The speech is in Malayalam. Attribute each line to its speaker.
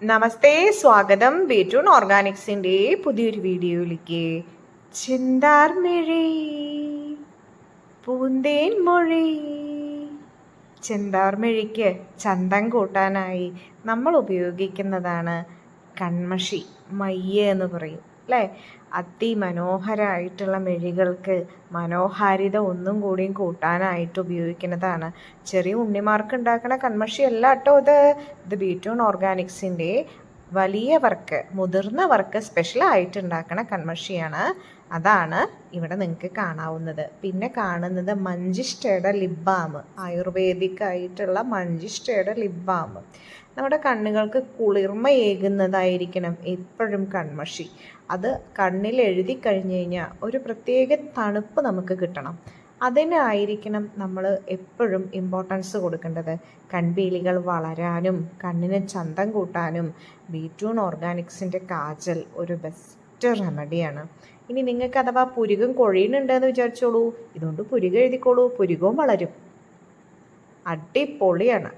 Speaker 1: നമസ്തേ, സ്വാഗതം ബീട്രൂൺ ഓർഗാനിക്സിൻ്റെ പുതിയൊരു വീഡിയോയിലേക്ക്. ചെന്താർമിഴി പൂന്തേൻ മൊഴി. ചെന്താർമിഴിക്ക് ചന്തം കൂട്ടാനായി നമ്മൾ ഉപയോഗിക്കുന്നതാണ് കൺമഷി, മയ്യ് എന്ന് പറയും അല്ലേ. അതിമനോഹരമായിട്ടുള്ള മെഴികൾക്ക് മനോഹാരിത ഒന്നും കൂടിയും കൂട്ടാനായിട്ട് ഉപയോഗിക്കുന്നതാണ്. ചെറിയ ഉണ്ണിമാർക്ക് ഉണ്ടാക്കുന്ന കൺമഷിയല്ല കേട്ടോ ഇത് ബീട്രൂൺ ഓർഗാനിക്സിൻ്റെ വലിയവർക്ക്, മുതിർന്നവർക്ക് സ്പെഷ്യലായിട്ട് ഉണ്ടാക്കുന്ന കൺമഷിയാണ്. അതാണ് ഇവിടെ നിങ്ങൾക്ക് കാണാവുന്നത്. പിന്നെ കാണുന്നത് മഞ്ചിഷ്ടയുടെ ലിപ് ബാം, ആയുർവേദിക് ആയിട്ടുള്ള മഞ്ചിഷ്ടയുടെ ലിപ് ബാം. നമ്മുടെ കണ്ണുകൾക്ക് കുളിർമയേകുന്നതായിരിക്കണം എപ്പോഴും കൺമഷി. അത് കണ്ണിൽ എഴുതി കഴിഞ്ഞ് കഴിഞ്ഞാൽ ഒരു പ്രത്യേക തണുപ്പ് നമുക്ക് കിട്ടണം. അതിനായിരിക്കണം നമ്മൾ എപ്പോഴും ഇമ്പോർട്ടൻസ് കൊടുക്കേണ്ടത്. കൺപീലികൾ വളരാനും കണ്ണിന് ചന്തം കൂട്ടാനും ബീട്രൂൺ ഓർഗാനിക്സിൻ്റെ കാജൽ ഒരു ബെസ്റ്റ് റെമഡിയാണ്. ഇനി നിങ്ങൾക്ക് അഥവാ പുരുകം കൊഴിയുന്നുണ്ടെന്ന് വിചാരിച്ചോളൂ, ഇതുകൊണ്ട് പുരുകം എഴുതിക്കോളൂ, പുരുകവും വളരും. അടിപൊളിയാണ്.